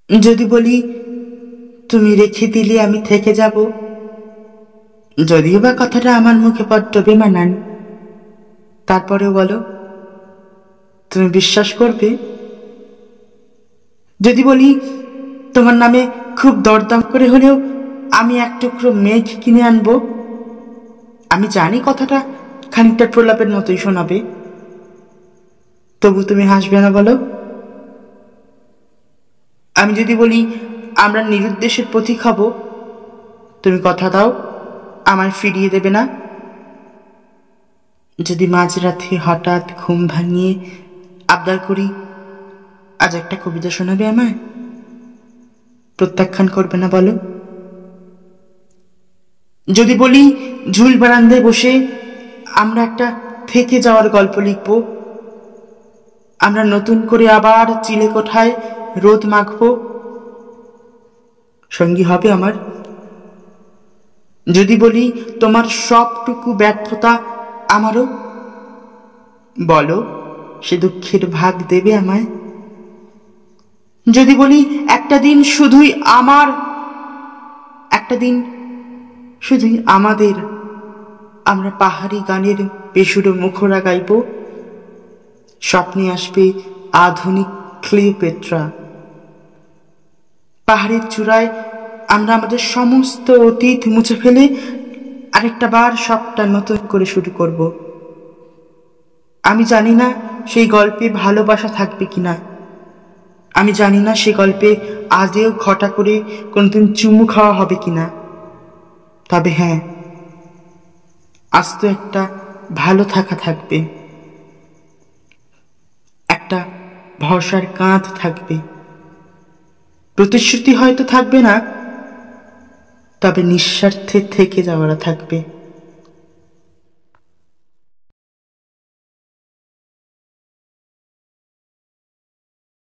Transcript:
যদি বলি তুমি রেখে দিলে আমি থেকে যাব, যদিও বা কথাটা আমার মুখে বড্ড বেমানান, তারপরেও বলো তুমি বিশ্বাস করবে? যদি বলি তোমার নামে খুব দরদাম করে হলেও আমি এক টুকরো মেঘ কিনে আনবো, আমি জানি কথাটা খানিকটা প্রলাপের মতোই শোনাবে, তবু তুমি হাসবে না বলো? আমি যদি বলি আমরা নিরুদ্দেশের পথিক হব, তুমি কথা দাও আমায় ফিরিয়ে দেবে না? যদি মাঝরাতে হঠাৎ ঘুম ভাঙিয়ে আবদার করি আজ একটা কবিতা শোনাবে আমায়, প্রত্যাখ্যান করবে না বলো? যদি বলি ঝুল বারান্দায় বসে আমরা একটা থেকে যাওয়ার গল্প লিখব, আমরা নতুন করে আবার চিলে কোঠায় রোদ মাখব, সঙ্গী হবে আমার? যদি বলি তোমার সবটুকু ব্যর্থতা আমারও, বলো সে দুঃখের ভাগ দেবে আমায়? যদি বলি একটা দিন শুধুই আমার, একটা দিন শুধুই আমাদের, আমরা পাহাড়ি গানের বেসুরো মুখরা গাইব, স্বপ্নে আসবে আধুনিক ক্লিওপেট্রা, পাহাড়ের চূড়ায় আমরা আমাদের সমস্ত অতীত মুছে ফেলে আরেকটা বার সবটা নতুন করে শুরু করব। আমি জানি না সেই গল্পে ভালোবাসা থাকবে কিনা, আমি জানি না সে গল্পে আজও ঘটা করে কোনদিন চুমু খাওয়া হবে কিনা, তবে হ্যাঁ, আজ তো একটা ভালো থাকা থাকবে, একটা ভরসার কাঁধ থাকবে, প্রতিশ্রুতি হয়তো থাকবে না, তবে নিঃস্বার্থে থেকে যাওয়ারা থাকবে।